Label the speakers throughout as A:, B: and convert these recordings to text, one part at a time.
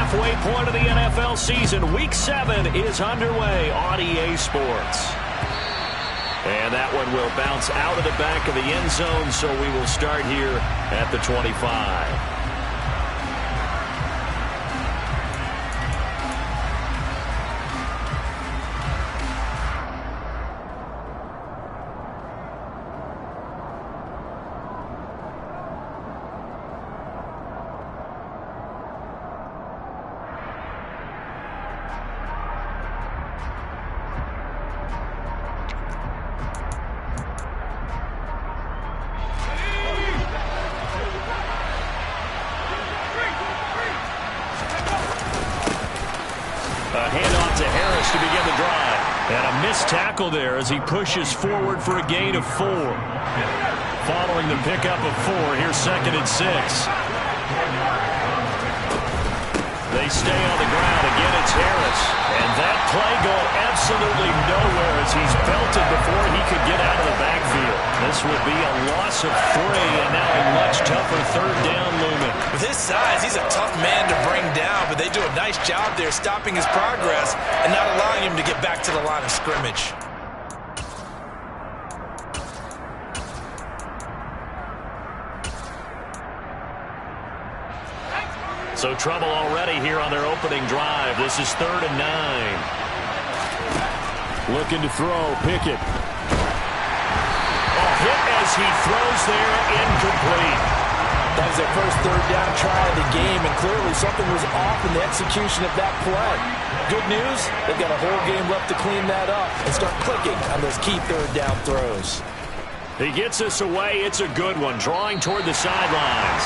A: halfway point of the NFL season. Week 7 is underway on EA Sports. And that one will bounce out of the back of the end zone, so we will start here at the 25. Tackle there as he pushes forward for a gain of 4. Following the pickup of 4, here's 2nd and 6. They stay on the ground. Again, it's Harris. And that play going absolutely nowhere as he's belted before he could get out of the backfield. This would be a loss of 3, and now a much tougher 3rd down looming.
B: With his size, he's a tough man to bring down, but they do a nice job there stopping his progress and not allowing him to get back to the line of scrimmage.
A: So trouble already here on their opening drive. This is 3rd and 9. Looking to throw. Pickett. A hit as he throws there, incomplete.
C: That was their first 3rd down try of the game, and clearly something was off in the execution of that play. Good news, they've got a whole game left to clean that up and start clicking on those key 3rd down throws.
A: He gets us away. It's a good one, drawing toward the sidelines.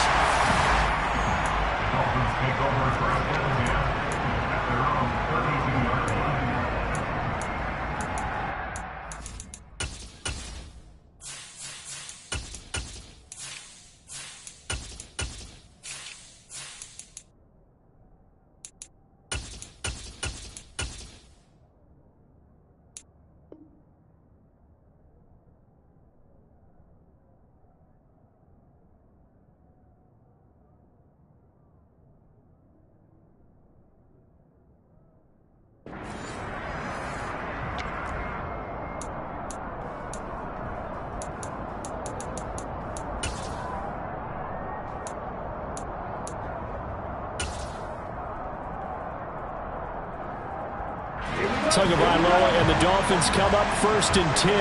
A: Tagovailoa and the Dolphins come up 1st and 10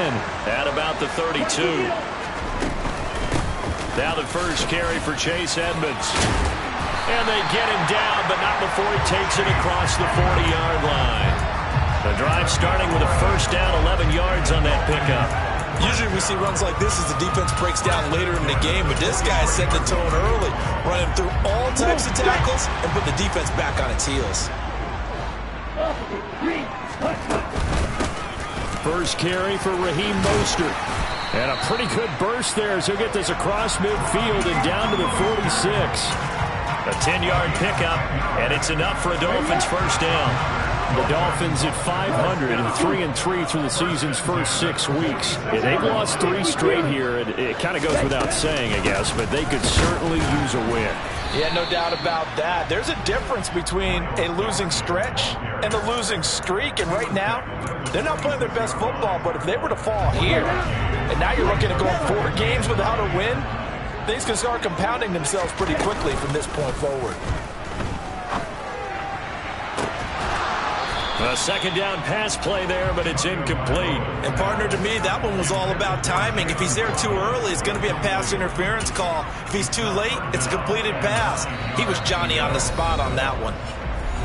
A: at about the 32. Now the first carry for Chase Edmonds. And they get him down, but not before he takes it across the 40-yard line. The drive starting with a 1st down, 11 yards on that pickup.
B: Usually we see runs like this as the defense breaks down later in the game, but this guy set the tone early, running through all types of tackles and put the defense back on its heels.
A: First carry for Raheem Mostert. And a pretty good burst there as he'll get this across midfield and down to the 46. A 10-yard pickup, and it's enough for a Dolphins 1st down. The Dolphins at 500 and 3-3 through the season's first 6 weeks. Yeah, they've lost 3 straight here, and it kind of goes without saying, I guess, but they could certainly use a win.
C: Yeah, no doubt about that. There's a difference between a losing stretch and a losing streak, and right now, they're not playing their best football, but if they were to fall here, and now you're looking at going 4 games without a win, things can start compounding themselves pretty quickly from this point forward.
A: A 2nd down pass play there, but it's incomplete.
B: And partner, to me, that one was all about timing. If he's there too early, it's going to be a pass interference call. If he's too late, it's a completed pass. He was Johnny on the spot on that one.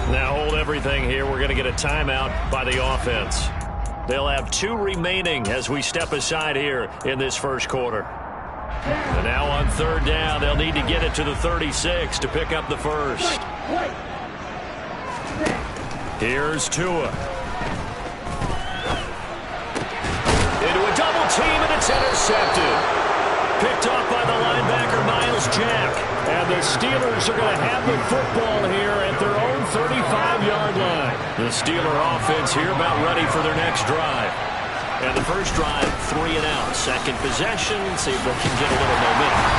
A: Now hold everything here. We're going to get a timeout by the offense. They'll have 2 remaining as we step aside here in this first quarter. And now on 3rd down, they'll need to get it to the 36 to pick up the first. Here's Tua. Into a double team, and it's intercepted. Picked off by the linebacker, Miles Jack. And the Steelers are going to have the football here at their own 35-yard line. The Steeler offense here about ready for their next drive. And the first drive, 3 and out. Second possession, see if they can get a little momentum.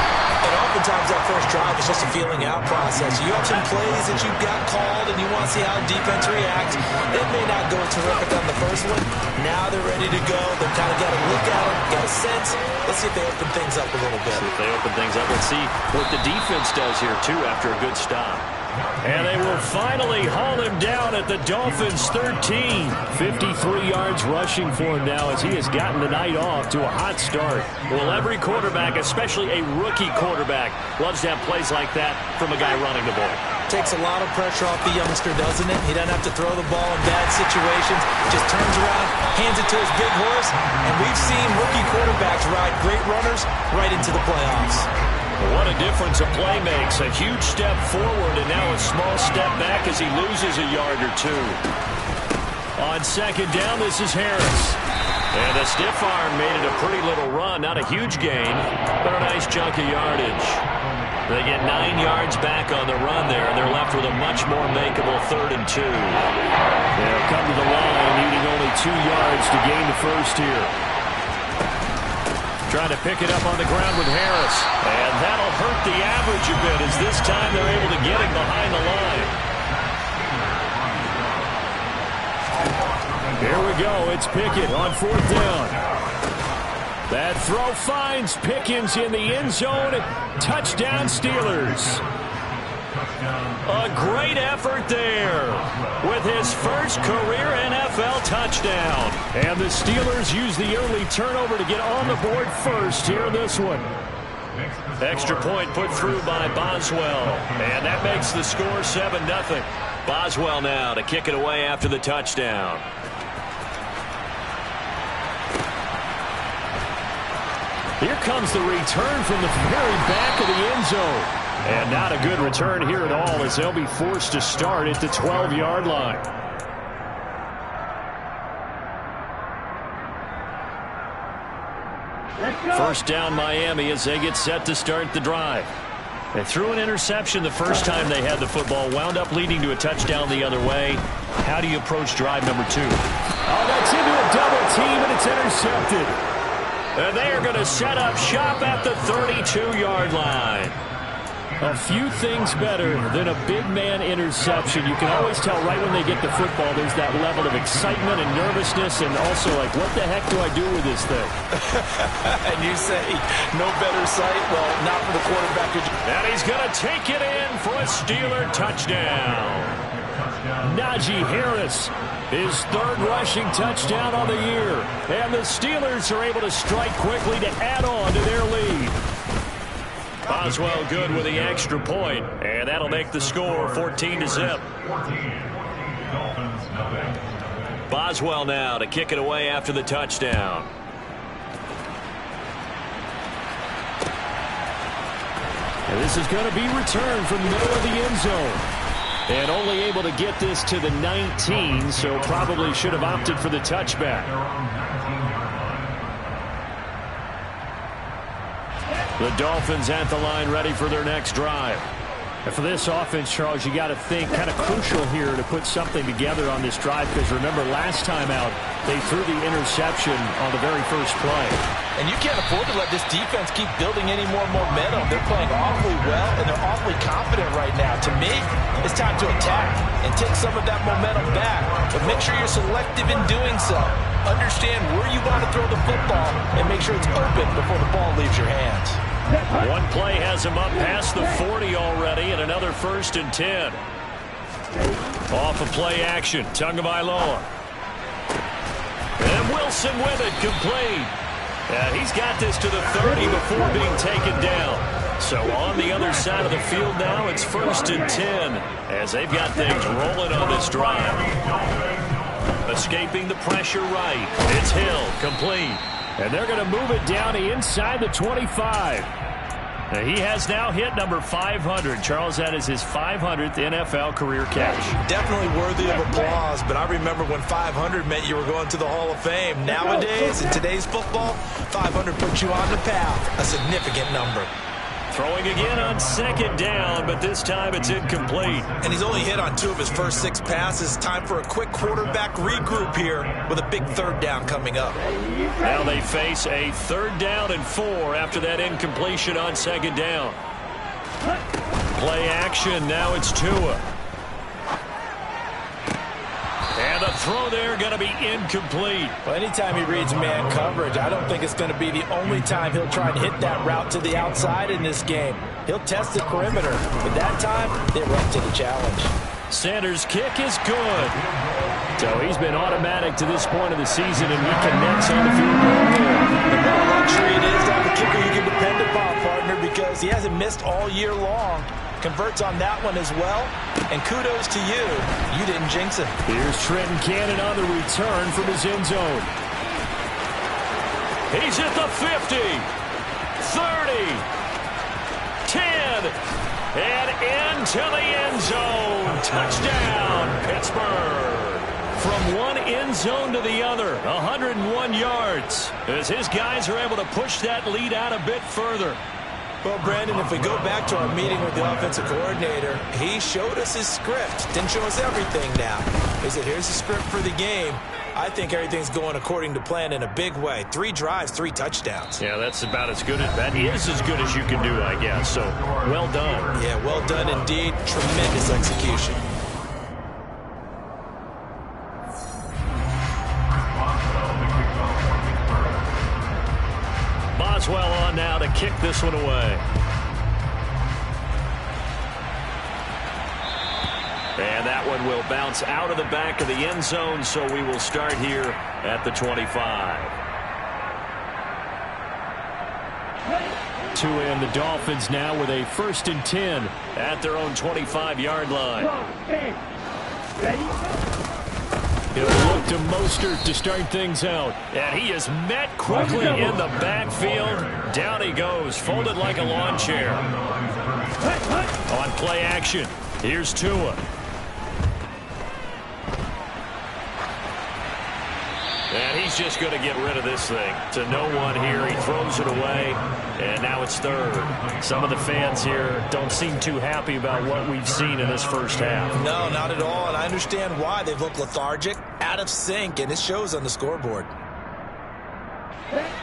B: And oftentimes that first drive is just a feeling out process. You have some plays that you've got called and you want to see how the defense reacts. It may not go terrific on the first one. Now they're ready to go. They've kind of got a look at it, got a sense. Let's see if they open things up a little bit.
A: See if they open things up. Let's see what the defense does here, too, after a good stop. And they will finally haul him down at the Dolphins' 13. 53 yards rushing for him now as he has gotten the night off to a hot start. Well, every quarterback, especially a rookie quarterback, loves to have plays like that from a guy running the ball.
B: Takes a lot of pressure off the youngster, doesn't it? He doesn't have to throw the ball in bad situations. Just turns around, hands it to his big horse. And we've seen rookie quarterbacks ride great runners right into the playoffs.
A: What a difference a play makes. A huge step forward and now a small step back as he loses a yard or two. On second down, this is Harris. And the stiff arm made it a pretty little run. Not a huge gain, but a nice chunk of yardage. They get 9 yards back on the run there, and they're left with a much more makeable 3rd and 2. They'll come to the line, needing only 2 yards to gain the first here. Trying to pick it up on the ground with Harris. And that'll hurt the average a bit as this time they're able to get him behind the line. Here we go. It's Pickett on 4th down. That throw finds Pickens in the end zone. Touchdown, Steelers. A great effort there with his first career NFL touchdown. And the Steelers use the early turnover to get on the board first here in this one. Extra point put through by Boswell. And that makes the score 7-0. Boswell now to kick it away after the touchdown. Here comes the return from the very back of the end zone. And not a good return here at all as they'll be forced to start at the 12-yard line. First down Miami as they get set to start the drive. They threw an interception the first time they had the football, wound up leading to a touchdown the other way. How do you approach drive number 2? Oh, that's into a double team, and it's intercepted. And they are going to set up shop at the 32-yard line. A few things better than a big man interception. You can always tell right when they get the football there's that level of excitement and nervousness and also like, what the heck do I do with this thing?
C: And you say no better sight? Well, not for the quarterback.
A: And he's going to take it in for a Steeler touchdown. Najee Harris, his 3rd rushing touchdown on the year. And the Steelers are able to strike quickly to add on to their lead. Boswell good with the extra point, and that'll make the score 14-0. Boswell now to kick it away after the touchdown. And this is going to be returned from the middle of the end zone. And only able to get this to the 19, so probably should have opted for the touchback. The Dolphins at the line ready for their next drive. And for this offense, Charles, you got to think kind of crucial here to put something together on this drive because remember last time out they threw the interception on the very first play.
C: And you can't afford to let this defense keep building any more momentum. They're playing awfully well, and they're awfully confident right now. To me, it's time to attack and take some of that momentum back. But make sure you're selective in doing so. Understand where you want to throw the football and make sure it's open before the ball leaves your hands.
A: One play has him up past the 40 already, and another 1st and 10. Off of play action, Tagovailoa. And Wilson with it, complete. He's got this to the 30 before being taken down. So on the other side of the field now, it's 1st and 10 as they've got things rolling on this drive. Escaping the pressure right. It's Hill, complete. And they're going to move it down to inside the 25. He has now hit number 500. Charles, that is his 500th NFL career catch.
B: Definitely worthy of applause, but I remember when 500 meant you were going to the Hall of Fame. Nowadays, in today's football, 500 puts you on the path, a significant number.
A: Throwing again on second down, but this time it's incomplete.
B: And he's only hit on 2 of his first 6 passes. Time for a quick quarterback regroup here with a big third down coming up.
A: Now they face a 3rd down and 4 after that incompletion on second down. Play action, now it's Tua. And the throw there going to be incomplete.
C: Well, anytime he reads man coverage, I don't think it's going to be the only time he'll try and hit that route to the outside in this game. He'll test the perimeter, but that time they were up to the challenge.
A: Sanders' kick is good. So he's been automatic to this point of the season, and he connects on the field goal here.
C: The more luxury it is to have a kicker you can depend upon, partner, because he hasn't missed all year long. Converts on that one as well, and kudos to you. You didn't jinx it.
A: Here's Trenton Cannon on the return from his end zone. He's at the 50, 30, 10, and into the end zone. Touchdown, Pittsburgh. From one end zone to the other, 101 yards, as his guys are able to push that lead out a bit further.
B: Well, Brandon, if we go back to our meeting with the offensive coordinator, he showed us his script. Didn't show us everything now. He said, here's the script for the game. I think everything's going according to plan in a big way. 3 drives, 3 touchdowns.
A: Yeah, that's about as good as that is as good as you can do, I guess. So, well done.
B: Yeah, well done indeed. Tremendous execution.
A: Boswell on now to kick this one away. And that one will bounce out of the back of the end zone, so we will start here at the 25. Tua and the Dolphins now with a 1st and 10 at their own 25-yard line. He'll look to Mostert to start things out. And he is met quickly in the backfield. Down he goes, folded like a lawn chair. On play action, here's Tua. And he's just going to get rid of this thing. To no one here, he throws it away. And now it's 3rd. Some of the fans here don't seem too happy about what we've seen in this first half.
B: No, not at all. And I understand why. They've looked lethargic, out of sync, and it shows on the scoreboard.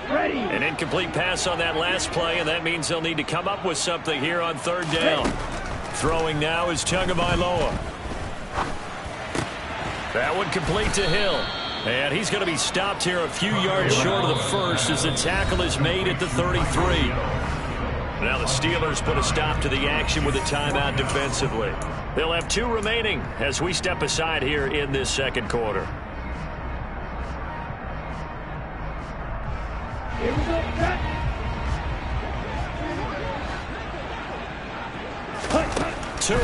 A: An incomplete pass on that last play, and that means they'll need to come up with something here on 3rd down. Throwing now is Tagovailoa. That one complete to Hill. And he's going to be stopped here a few yards short of the first as the tackle is made at the 33. Now the Steelers put a stop to the action with a timeout defensively. They'll have 2 remaining as we step aside here in this second quarter. Tua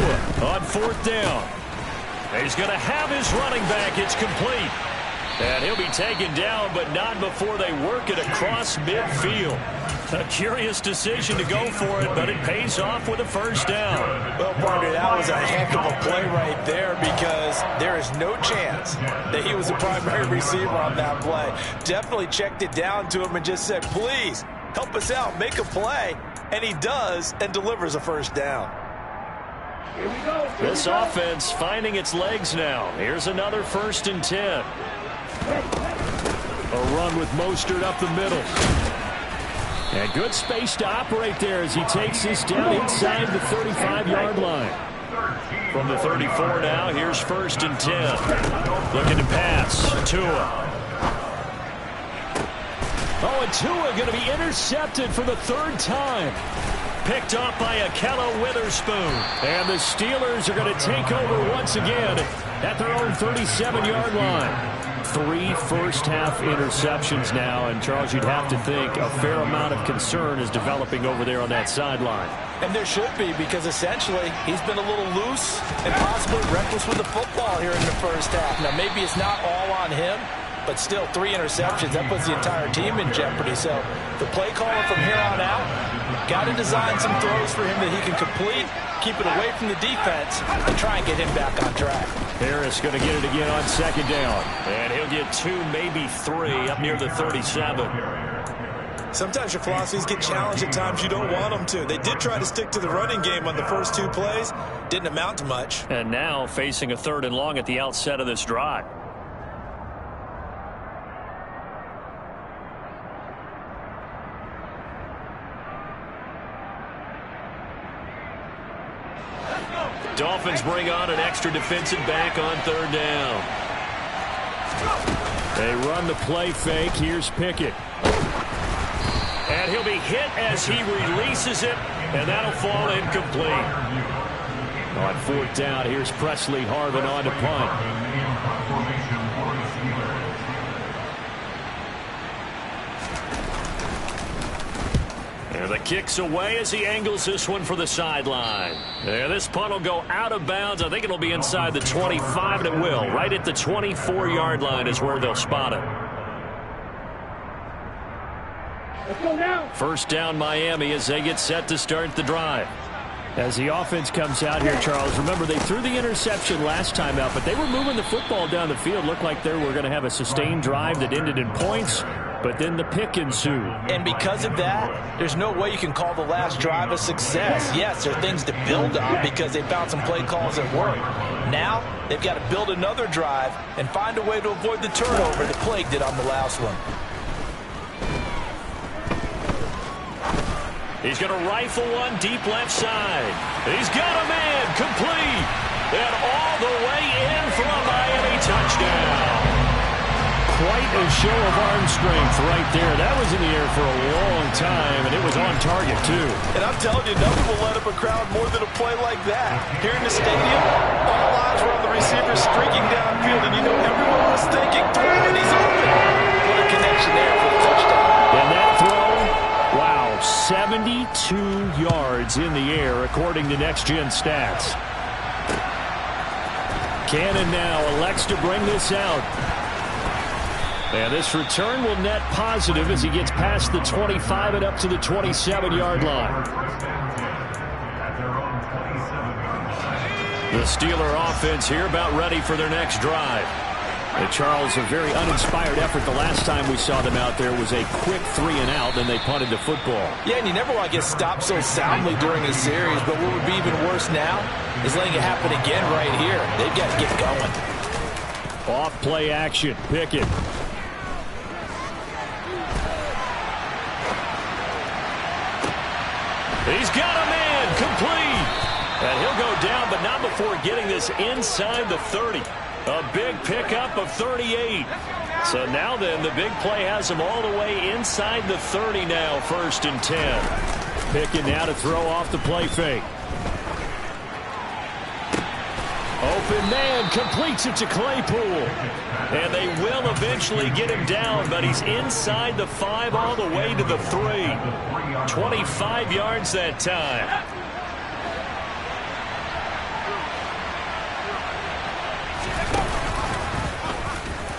A: on 4th down. He's going to have his running back. It's complete. And he'll be taken down, but not before they work it across midfield. A curious decision to go for it, but it pays off with a 1st down.
C: Well, partner, that was a heck of a play right there because there is no chance that he was the primary receiver on that play. Definitely checked it down to him and just said, please, help us out, make a play. And he does and delivers a 1st down.
A: This offense finding its legs now. Here's another 1st and 10. A run with Mostert up the middle. And good space to operate there as he takes this down inside the 35-yard line. From the 34 now, here's 1st and 10. Looking to pass. Tua. Oh, and Tua going to be intercepted for the 3rd time. Picked off by Ahkello Witherspoon. And the Steelers are going to take over once again at their own 37-yard line. 3 first-half interceptions now, and Charles, you'd have to think a fair amount of concern is developing over there on that sideline.
C: And there should be, because essentially he's been a little loose and possibly reckless with the football here in the first half. Now, maybe it's not all on him, but still 3 interceptions. That puts the entire team in jeopardy. So the play caller from here on out got to design some throws for him that he can complete, keep it away from the defense, and try and get him back on track.
A: Harris going to get it again on 2nd down. And he'll get 2, maybe 3, up near the 37.
B: Sometimes your philosophies get challenged at times you don't want them to. They did try to stick to the running game on the first 2 plays. Didn't amount to much.
A: And now facing a 3rd and long at the outset of this drive. Dolphins bring on an extra defensive back on 3rd down. They run the play fake. Here's Pickett. And he'll be hit as he releases it, and that'll fall incomplete. On 4th down, here's Presley Harvin on to punt. And the kick's away as he angles this one for the sideline. And this punt will go out of bounds. I think it'll be inside the 25, and it will. Right at the 24-yard line is where they'll spot it.
D: Let's go now.
A: 1st down Miami as they get set to start the drive. As the offense comes out here, Charles, remember they threw the interception last time out, but they were moving the football down the field. Looked like they were going to have a sustained drive that ended in points, but then the pick ensued.
C: And because of that, there's no way you can call the last drive a success. Yes, there are things to build on because they found some play calls that work. Now, they've got to build another drive and find a way to avoid the turnover that plagued it on the last one.
A: He's going to rifle one deep left side. He's got a man complete. And all the way in for a Miami touchdown. Quite a show of arm strength right there. That was in the air for a long time, and it was on target, too.
C: And I'm telling you, nothing will let up a crowd more than a play like that. Here in the stadium, all eyes were on the receiver streaking downfield, and you know everyone was thinking, throw it, he's open. What a connection there for the touchdown.
A: And that throw, wow, 72 yards in the air, according to Next Gen Stats. Cannon now elects to bring this out. And this return will net positive as he gets past the 25 and up to the 27-yard line. The Steeler offense here about ready for their next drive. And Charles, a very uninspired effort. The last time we saw them out there was a quick 3 and out, then they punted the football.
C: Yeah, and you never want to get stopped so soundly during a series, but what would be even worse now is letting it happen again right here. They've got to get going.
A: Off play action, Pickett. He's got a man complete. And he'll go down, but not before getting this inside the 30. A big pickup of 38. So now then, the big play has him all the way inside the 30 now, 1st and 10. Pickett now to throw off the play fake. Open man completes it to Claypool. And they will eventually get him down, but he's inside the 5 all the way to the 3. 25 yards that time.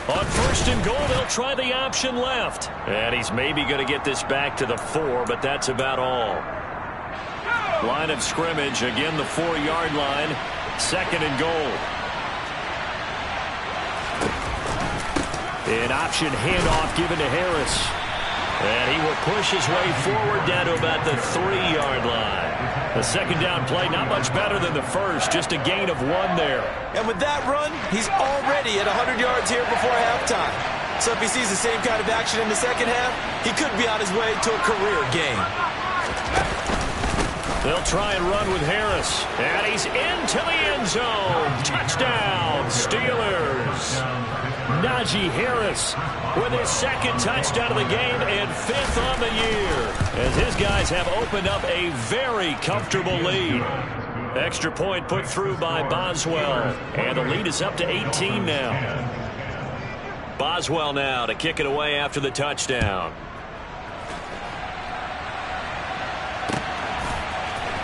A: On 1st and goal, they'll try the option left. And he's maybe going to get this back to the 4, but that's about all. Line of scrimmage, again the 4-yard line. 2nd and goal. An option handoff given to Harris. And he will push his way forward down to about the 3-yard line. The 2nd down play, not much better than the first, just a gain of 1 there.
B: And with that run, he's already at 100 yards here before halftime. So if he sees the same kind of action in the 2nd half, he could be on his way to a career game.
A: They'll try and run with Harris. And he's into the end zone. Touchdown, Steelers. Najee Harris with his 2nd touchdown of the game and 5th on the year, as his guys have opened up a very comfortable lead. Extra point put through by Boswell, and the lead is up to 18 now. Boswell now to kick it away after the touchdown.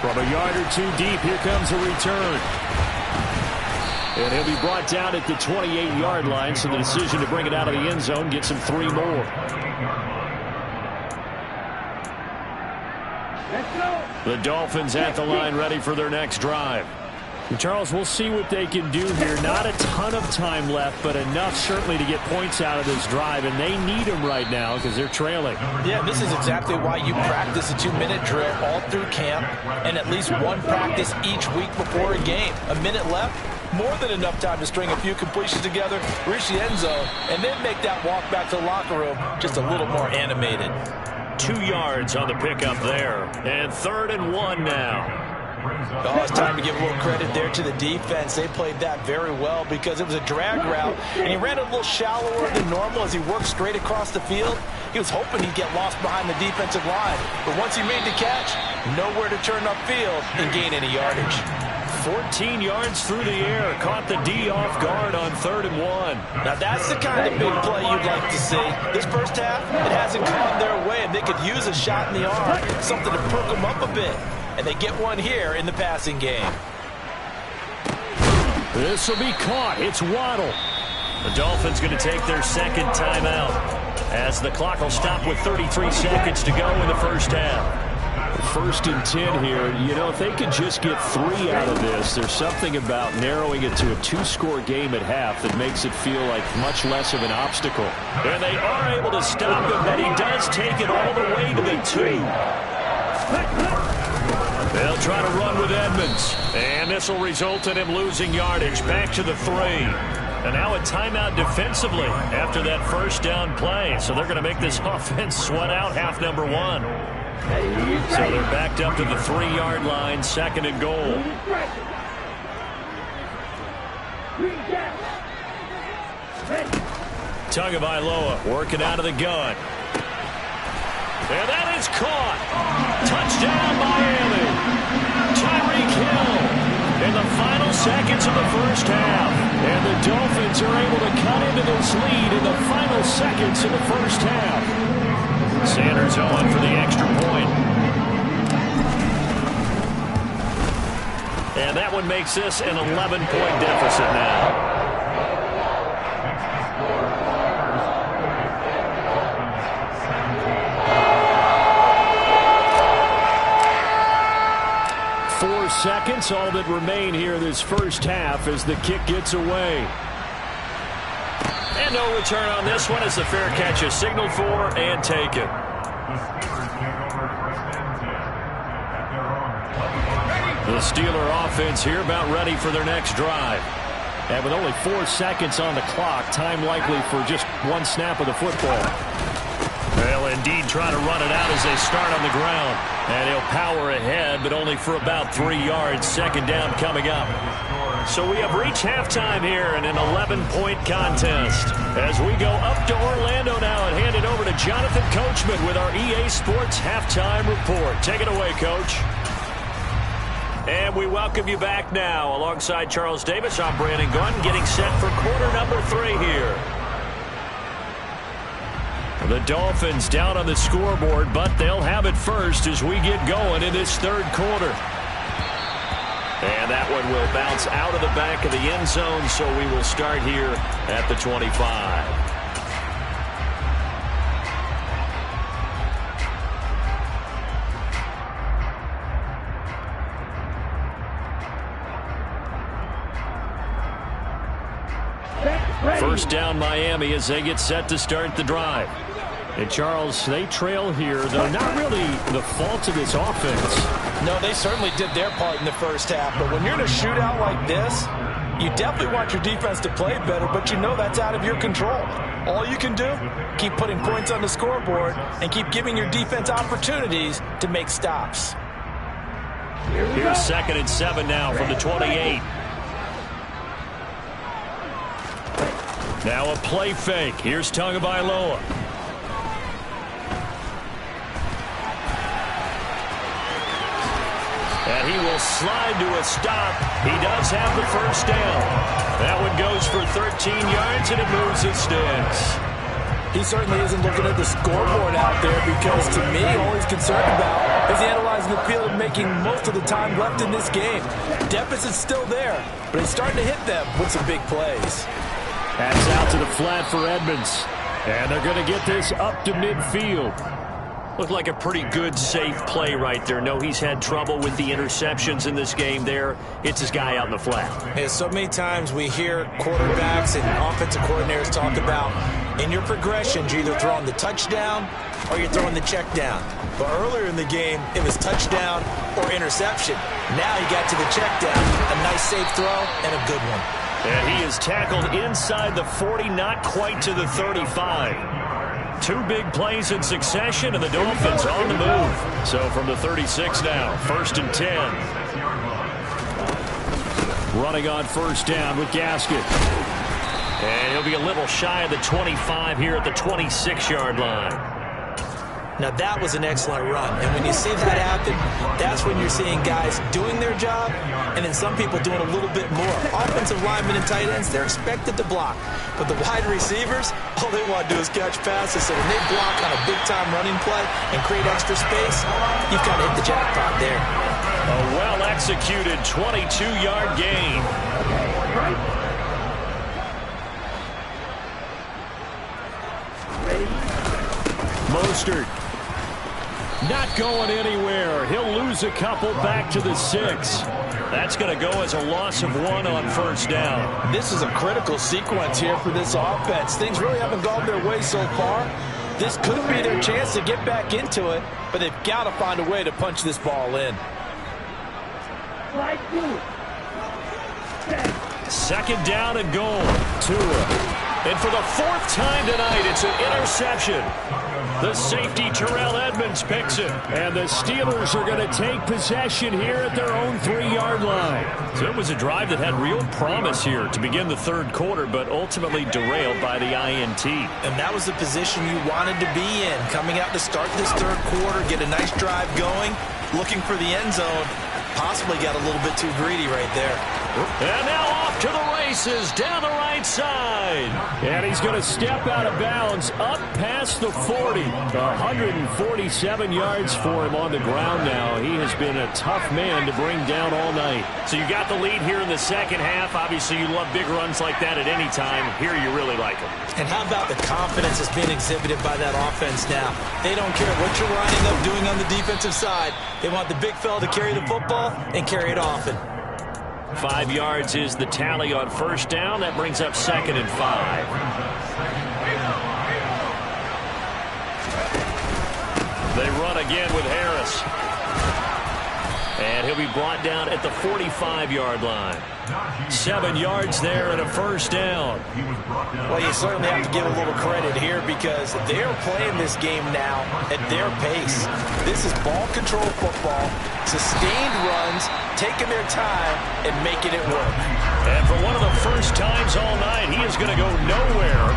A: From a yard or 2 deep, here comes a return. And he'll be brought down at the 28-yard line, so the decision to bring it out of the end zone gets him 3 more. The Dolphins at the line ready for their next drive. Charles, we'll see what they can do here. Not a ton of time left, but enough certainly to get points out of this drive, and they need them right now because they're trailing.
C: Yeah, this is exactly why you practice a 2-minute drill all through camp and at least one practice each week before a game. A minute left, more than enough time to string a few completions together, reach the end zone, and then make that walk back to the locker room just a little more animated.
A: 2 yards on the pickup there, and 3rd and 1 now.
C: Oh, it's time to give a little credit there to the defense. They played that very well because it was a drag route, and he ran a little shallower than normal as he worked straight across the field. He was hoping he'd get lost behind the defensive line, but once he made the catch, nowhere to turn upfield and gain any yardage.
A: 14 yards through the air, caught the D off guard on 3rd and 1.
C: Now that's the kind of big play you'd like to see. This first half, it hasn't gone their way, and they could use a shot in the arm, something to perk them up a bit. And they get one here in the passing game.
A: This will be caught. It's Waddle. The Dolphins going to take their second timeout as the clock will stop with 33 seconds to go in the first half. 1st and 10 here. You know, if they could just get 3 out of this, there's something about narrowing it to a 2-score game at half that makes it feel like much less of an obstacle. And they are able to stop him, but he does take it all the way to the 2. They'll try to run with Edmonds, and this will result in him losing yardage back to the 3. And now a timeout defensively after that first down play. So they're going to make this offense sweat out half number 1. So they're backed up to the 3-yard line, 2nd and goal. Tagovailoa working out of the gun. And that is caught. Touchdown, Miami. Tyreek Hill in the final seconds of the first half. And the Dolphins are able to cut into this lead in the final seconds of the first half. Sanders on for the extra point. And that one makes this an 11-point deficit now. Seconds, all that remain here this first half as the kick gets away. And no return on this one as the fair catch is signaled for and taken. The Steeler offense here about ready for their next drive. And with only 4 seconds on the clock, time likely for just 1 snap of the football. They'll indeed try to run it out as they start on the ground. And he'll power ahead, but only for about 3 yards. 2nd down coming up. So we have reached halftime here in an 11-point contest. As we go up to Orlando now and hand it over to Jonathan Coachman with our EA Sports Halftime Report. Take it away, Coach. And we welcome you back now. Alongside Charles Davis, I'm Brandon Gunn, getting set for quarter number 3 here. The Dolphins down on the scoreboard, but they'll have it first as we get going in this 3rd quarter. And that one will bounce out of the back of the end zone, so we will start here at the 25. First down Miami as they get set to start the drive. And Charles, they trail here, though not really the fault of this offense.
C: No, they certainly did their part in the first half, but when you're in a shootout like this, you definitely want your defense to play better, but you know that's out of your control. All you can do, keep putting points on the scoreboard and keep giving your defense opportunities to make stops.
A: Here's 2nd and 7 now from the 28. Now a play fake. Here's Tagovailoa. And he will slide to a stop. He does have the first down. That one goes for 13 yards, and it moves his sticks.
C: He certainly isn't looking at the scoreboard out there because, to me, all he's concerned about is analyzing the field and making most of the time left in this game. Deficit's still there, but he's starting to hit them with some big plays.
A: That's out to the flat for Edmonds. And they're going to get this up to midfield. Looked like a pretty good, safe play right there. No, he's had trouble with the interceptions in this game there. Hits his guy out in the flat.
B: Yeah, so many times we hear quarterbacks and offensive coordinators talk about in your progressions, you're either throwing the touchdown or you're throwing the check down. But earlier in the game, it was touchdown or interception. Now he got to the check down. A nice safe throw and a good one.
A: And he is tackled inside the 40, not quite to the 35. 2 big plays in succession, and the Dolphins on the move. So from the 36 now, 1st and 10. Running on 1st down with Gasket. And he'll be a little shy of the 25 here at the 26-yard line.
B: Now, that was an excellent run. And when you see that happen, that's when you're seeing guys doing their job and then some people doing a little bit more. Offensive linemen and tight ends, they're expected to block. But the wide receivers, all they want to do is catch passes. So when they block on a big-time running play and create extra space, you've kind of hit the jackpot there.
A: A well-executed 22-yard gain. Mostert. Not going anywhere. He'll lose a couple back to the 6. That's going to go as a loss of 1 on 1st down.
C: This is a critical sequence here for this offense. Things really haven't gone their way so far. This could be their chance to get back into it, but they've got to find a way to punch this ball in.
A: 2nd down and goal. Tua. And for the 4th time tonight, it's an interception. The safety, Terrell Edmonds, picks it. And the Steelers are going to take possession here at their own 3-yard line. So it was a drive that had real promise here to begin the 3rd quarter, but ultimately derailed by the INT.
B: And that was the position you wanted to be in. Coming out to start this 3rd quarter, get a nice drive going, looking for the end zone. Possibly got a little bit too greedy right there.
A: And now off to the races down the right side. And he's going to step out of bounds up past the 40. 147 yards for him on the ground now. He has been a tough man to bring down all night. So you got the lead here in the 2nd half. Obviously, you love big runs like that at any time. Here you really like them.
B: And how about the confidence that's being exhibited by that offense now? They don't care what you're lining up doing on the defensive side. They want the big fella to carry the football and carry it often.
A: 5 yards is the tally on 1st down. That brings up 2nd and 5. They run again with Harris. And he'll be brought down at the 45-yard line. 7 yards there and a 1st down.
C: Well, you certainly have to give a little credit here because they're playing this game now at their pace. This is ball control football, sustained runs, taking their time and making it work.
A: And for one of the first times all night, he is going to go nowhere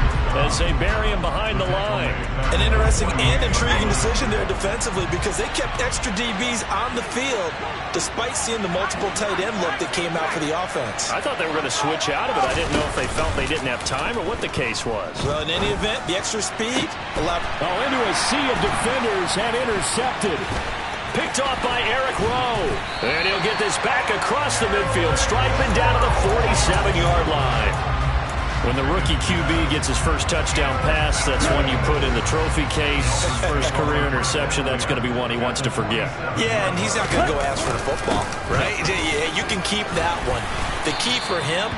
A: as they bury him behind the line.
B: An interesting and intriguing decision there defensively because they kept extra DBs on the field despite seeing the multiple tight end look that came out for the offense.
A: I thought they were going to switch out of it. I didn't know if they felt they didn't have time or what the case was.
B: Well, in any event, the extra speed allowed...
A: Into a sea of defenders and intercepted. Picked off by Eric Rowe. And he'll get this back across the midfield stripe and down to the 47-yard line. When the rookie QB gets his first touchdown pass, that's one you put in the trophy case. First career interception, that's going to be one he wants to forget.
B: Yeah, and he's not going to go ask for the football, right? Yeah, you can keep that one. The key for him,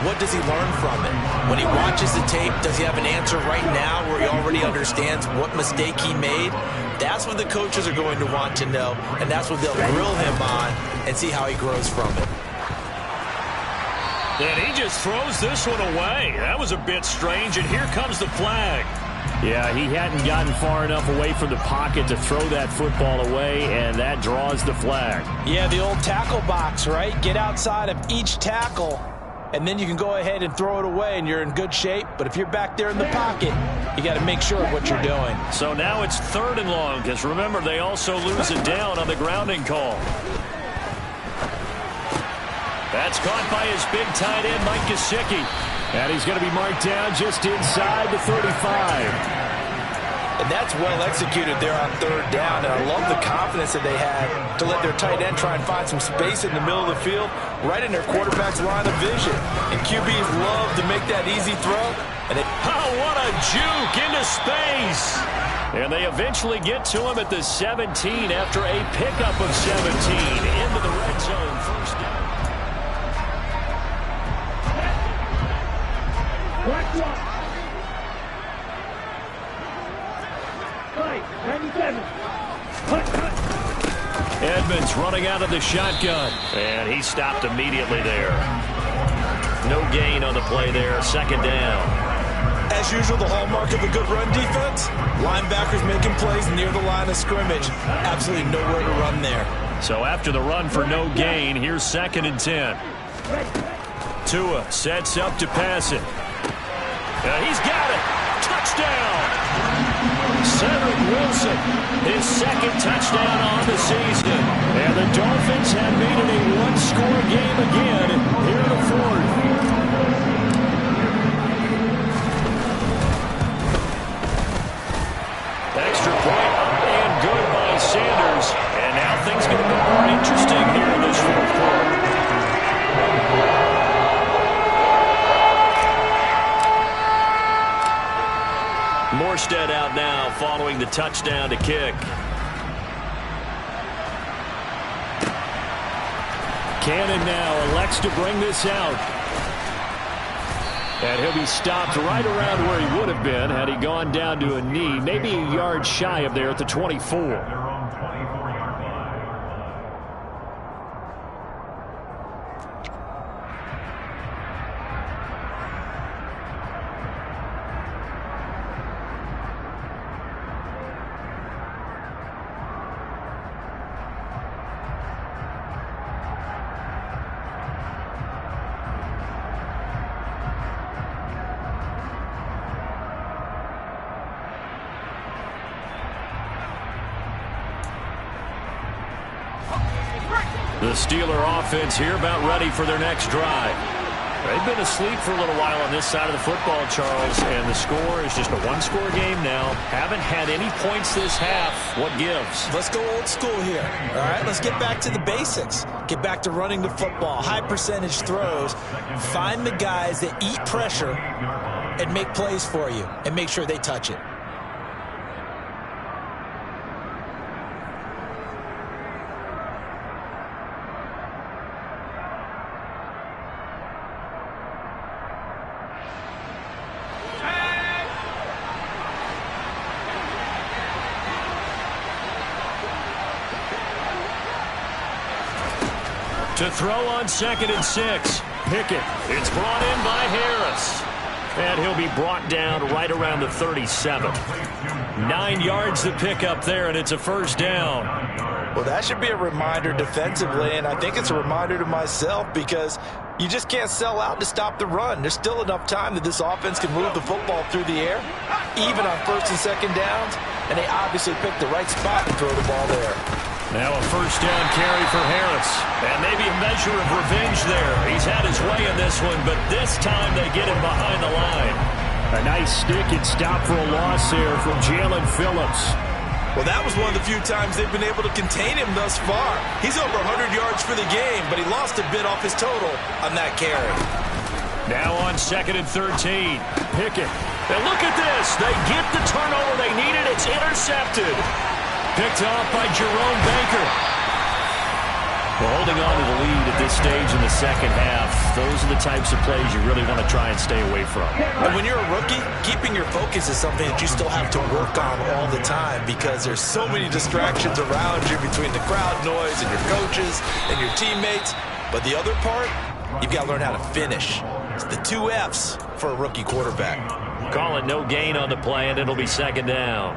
B: what does he learn from it? When he watches the tape, does he have an answer right now where he already understands what mistake he made? That's what the coaches are going to want to know, and that's what they'll grill him on and see how he grows from it.
A: And he just throws this one away. That was a bit strange, and here comes the flag. Yeah, he hadn't gotten far enough away from the pocket to throw that football away, and that draws the flag.
C: Yeah, the old tackle box, right? Get outside of each tackle, and then you can go ahead and throw it away, and you're in good shape. But if you're back there in the pocket, you got to make sure of what you're doing.
A: So now it's 3rd and long, because remember, they also lose it down on the grounding call. That's caught by his big tight end, Mike Gesicki. And he's going to be marked down just inside the 35.
C: And that's well executed there on 3rd down. And I love the confidence that they had to let their tight end try and find some space in the middle of the field, right in their quarterback's line of vision. And QBs love to make that easy throw. And
A: what a juke into space. And they eventually get to him at the 17 after a pickup of 17 into the red zone. First down.
D: Watch one. Right, 97. Cut.
A: Edmonds running out of the shotgun. And he stopped immediately there. No gain on the play there. Second down.
B: As usual, the hallmark of a good run defense, linebackers making plays near the line of scrimmage. Absolutely nowhere to run there.
A: So after the run for no gain, here's 2nd and 10. Tua sets up to pass it. He's got it. Touchdown. Cedric Wilson, his 2nd touchdown on the season. And the Dolphins have made it a one-score game again here in the 4th. Extra point up and good by Sanders. And now things get a bit more interesting here in this 4th quarter. Morstead out now following the touchdown to kick. Cannon now elects to bring this out. And he'll be stopped right around where he would have been had he gone down to a knee, maybe a yard shy of there at the 24. The Steeler offense here about ready for their next drive. They've been asleep for a little while on this side of the football, Charles, and the score is just a one-score game now. Haven't had any points this half. What gives?
B: Let's go old school here. All right, let's get back to the basics. Get back to running the football, high percentage throws. Find the guys that eat pressure and make plays for you and make sure they touch it.
A: To throw on 2nd and 6. Pickett. It's brought in by Harris. And he'll be brought down right around the 37. 9 yards to pick up there, and it's a first down.
C: Well, that should be a reminder defensively, and I think it's a reminder to myself because you just can't sell out to stop the run. There's still enough time that this offense can move the football through the air, even on 1st and 2nd downs, and they obviously picked the right spot to throw the ball there.
A: Now a first down carry for Harris. And maybe a measure of revenge there. He's had his way in this one, but this time they get him behind the line. A nice stick and stop for a loss there from Jalen Phillips.
B: Well, that was one of the few times they've been able to contain him thus far. He's over 100 yards for the game, but he lost a bit off his total on that carry.
A: Now on 2nd and 13. Pickett. And look at this. They get the turnover they needed. It's intercepted. Picked off by Jerome Baker. Well, holding on to the lead at this stage in the second half, those are the types of plays you really want to try and stay away from.
B: And when you're a rookie, keeping your focus is something that you still have to work on all the time because there's so many distractions around you between the crowd noise and your coaches and your teammates. But the other part, you've got to learn how to finish. It's the 2 F's for a rookie quarterback.
A: Call it no gain on the play, and it'll be 2nd down.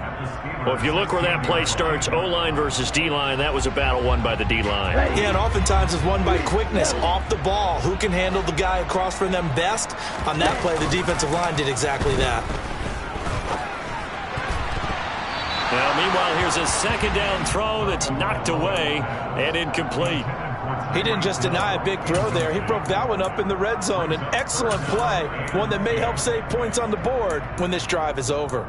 A: Well, if you look where that play starts, O-line versus D-line, that was a battle won by the D-line.
B: Yeah, and oftentimes it's won by quickness, off the ball. Who can handle the guy across from them best? On that play, the defensive line did exactly that.
A: Well, meanwhile, here's a 2nd down throw that's knocked away and incomplete.
C: He didn't just deny a big throw there. He broke that one up in the red zone. An excellent play, one that may help save points on the board when this drive is over.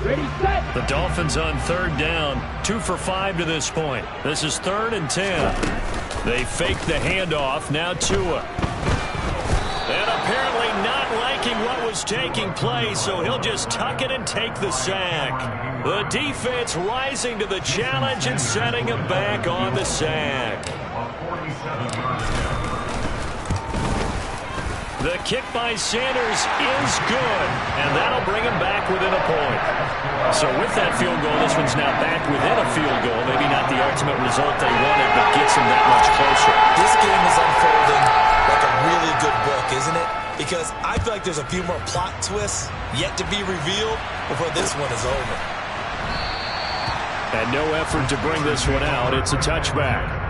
D: Ready, set.
A: The Dolphins on 3rd down, 2 for 5 to this point. This is 3rd and 10. They fake the handoff. Now Tua. And apparently not liking what was taking place, so he'll just tuck it and take the sack. The defense rising to the challenge and setting him back on the sack. The kick by Sanders is good, and that'll bring him back within a point. So with that field goal, this one's now back within a field goal. Maybe not the ultimate result they wanted, but gets them that much closer.
B: This game is unfolding like a really good book, isn't it? Because I feel like there's a few more plot twists yet to be revealed before this one is over.
A: And no effort to bring this one out. It's a touchback.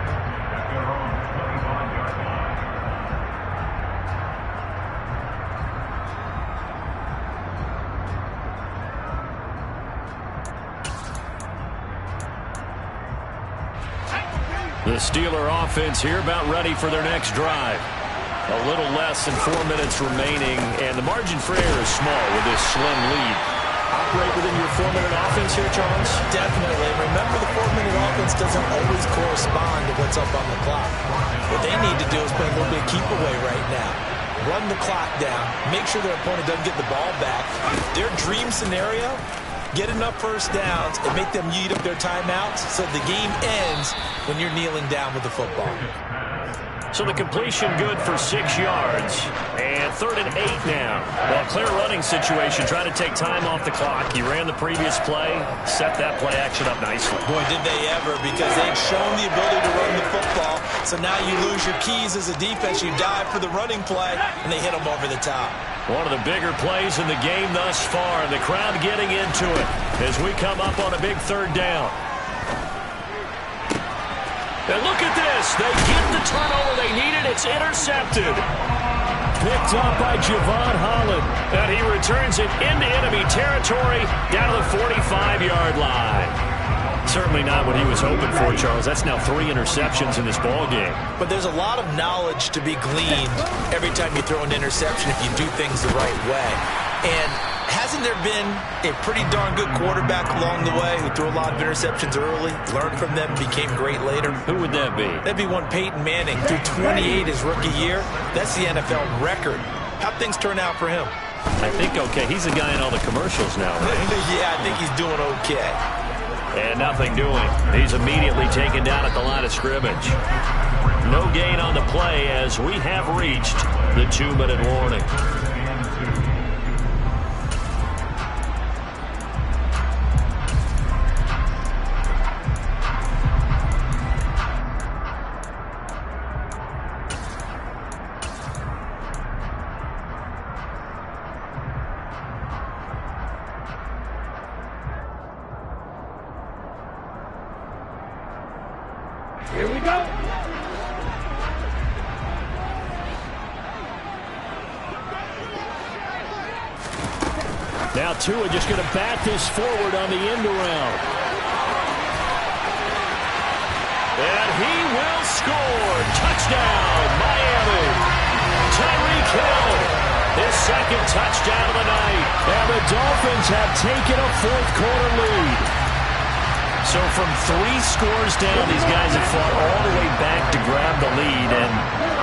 A: The Steeler offense here about ready for their next drive. A little less than 4 minutes remaining, and the margin for error is small with this slim lead. Operate within your 4-minute offense here, Charles?
B: Definitely. Remember, the 4-minute offense doesn't always correspond to what's up on the clock. What they need to do is play a little bit of keep away right now. Run the clock down. Make sure their opponent doesn't get the ball back. Their dream scenario, get enough first downs and make them eat up their timeouts so the game ends when you're kneeling down with the football.
A: So the completion good for 6 yards. And 3rd and 8 now. Well, clear running situation, trying to take time off the clock. He ran the previous play, set that play action up nicely.
B: Boy, did they ever, because they'd shown the ability to run the football. So now you lose your keys as a defense. You dive for the running play, and they hit them over the top.
A: One of the bigger plays in the game thus far. The crowd getting into it as we come up on a big 3rd down. And look at this. They get the turnover they needed. It's intercepted. Picked up by Javon Holland. And he returns it into enemy territory down to the 45-yard line. Certainly not what he was hoping for, Charles. That's now 3 interceptions in this ball game.
B: But there's a lot of knowledge to be gleaned every time you throw an interception if you do things the right way. And hasn't there been a pretty darn good quarterback along the way who threw a lot of interceptions early, learned from them, became great later?
A: Who would that be?
B: That'd be one Peyton Manning. Threw 28 his rookie year. That's the NFL record. How'd things turn out for him?
A: I think okay. He's the guy in all the commercials now, right?
B: Yeah, I think he's doing okay.
A: And nothing doing. He's immediately taken down at the line of scrimmage. No gain on the play as we have reached the 2-minute warning.
D: Here we go.
A: Now Tua just going to bat this forward on the end around. And he will score. Touchdown, Miami. Tyreek Hill, his 2nd touchdown of the night. And the Dolphins have taken a 4th-quarter lead. So from 3 scores down, these guys have fought all the way back to grab the lead. And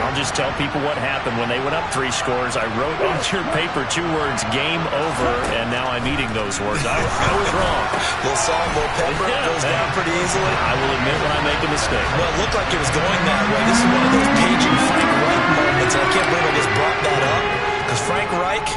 A: I'll just tell people what happened when they went up 3 scores. I wrote onto your paper 2 words, game over, and now I'm eating those words. I was wrong.
B: Little salt, little pepper, goes down pretty easily.
A: I will admit when I make a mistake.
B: Well, it looked like it was going that way. This is one of those paging Frank Reich moments, and I can't believe I just brought that up, because Frank Reich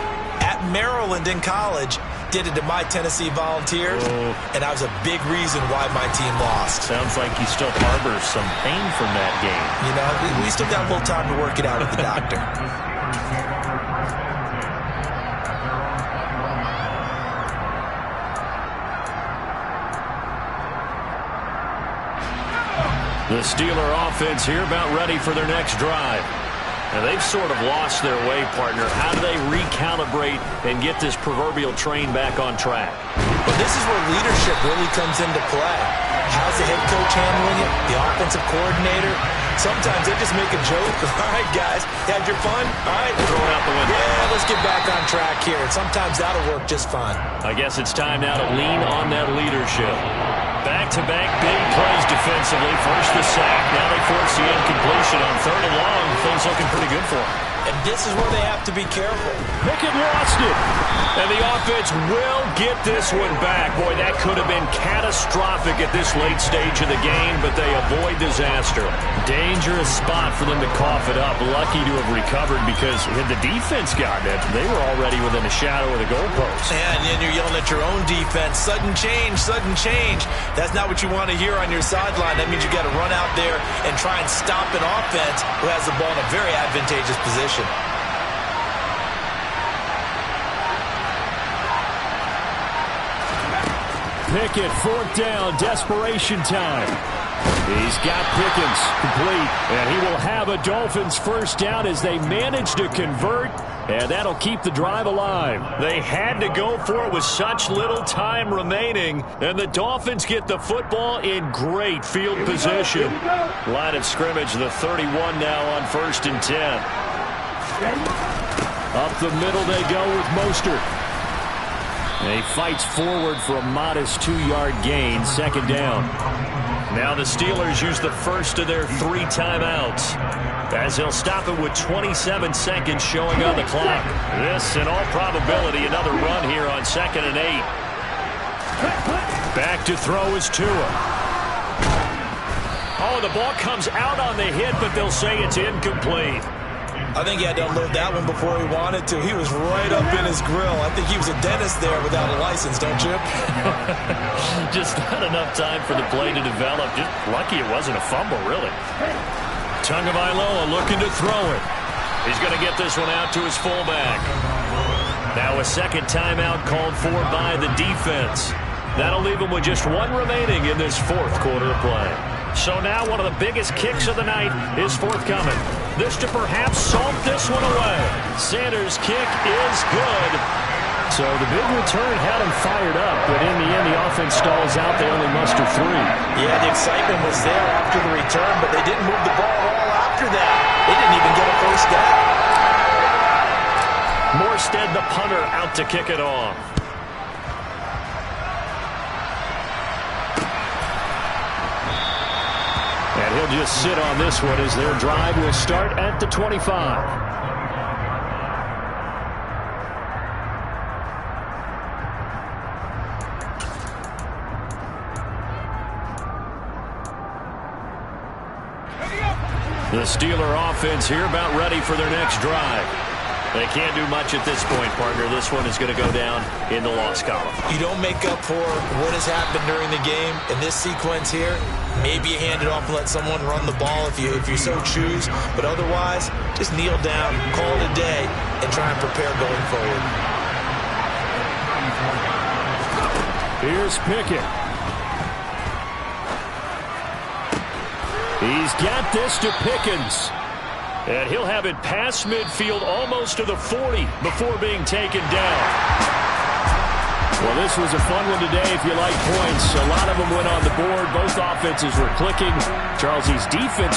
B: at Maryland in college did it to my Tennessee Volunteers, and that was a big reason why my team lost.
A: Sounds like you still harbor some pain from that game.
B: You know, we still got a little time to work it out with the doctor.
A: The Steeler offense here about ready for their next drive. Now, they've sort of lost their way, partner. How do they recalibrate and get this proverbial train back on track?
B: Well, this is where leadership really comes into play. How's the head coach handling it? The offensive coordinator? Sometimes they just make a joke. All right, guys, had your fun? All right.
A: Throw it out the window.
B: Yeah, let's get back on track here. And sometimes that'll work just fine.
A: I guess it's time now to lean on that leadership. Back-to-back big plays defensively. First the sack. Now they force the incompletion on 3rd and long. Things looking pretty good for them.
B: And This is where they have to be careful.
A: Pickett lost it. And the offense will get this one back. Boy, that could have been catastrophic at this late stage of the game, but they avoid disaster. Dangerous spot for them to cough it up. Lucky to have recovered because had the defense gotten it, they were already within a shadow of the goalpost.
B: And then you're yelling at your own defense. Sudden change, sudden change. That's not what you want to hear on your sideline. That means you got to run out there and try and stop an offense who has the ball in a very advantageous position.
A: Pickett, fourth down, desperation time. He's got Pickens complete, and he will have a Dolphins first down as they manage to convert, and that'll keep the drive alive. They had to go for it with such little time remaining, and the Dolphins get the football in great field position. Line of scrimmage, the 31 now on 1st and 10. Up the middle they go with Mostert. And he fights forward for a modest 2-yard gain, 2nd down. Now the Steelers use the first of their 3 timeouts, as they'll stop it with 27 seconds showing on the clock. This, in all probability, another run here on 2nd and 8. Back to throw is Tua. Oh, the ball comes out on the hit, but they'll say it's incomplete.
B: I think he had to unload that one before he wanted to. He was right up in his grill. I think he was a dentist there without a license, don't you?
A: Just not enough time for the play to develop. Just lucky it wasn't a fumble, really. Tagovailoa looking to throw it. He's going to get this one out to his fullback. Now a second timeout called for by the defense. That'll leave him with just 1 remaining in this 4th quarter of play. So now one of the biggest kicks of the night is forthcoming. This to perhaps salt this one away. Sanders' kick is good. So the big return had him fired up, but in the end the offense stalls out. They only muster 3.
B: Yeah, the excitement was there after the return, but they didn't move the ball at all after that. They didn't even get a first down.
A: Morstead, the punter, out to kick it off. And he'll just sit on this one as their drive will start at the 25. The Steeler offense here about ready for their next drive. They can't do much at this point, partner. This one is going to go down in the loss column.
B: You don't make up for what has happened during the game. In this sequence here, maybe you hand it off and let someone run the ball if you so choose. But otherwise, just kneel down, call it a day, and try and prepare going forward.
A: Here's Pickett. He's got this to Pickens. And he'll have it past midfield almost to the 40 before being taken down. Well, this was a fun one today if you like points. A lot of them went on the board. Both offenses were clicking. Charles, these defenses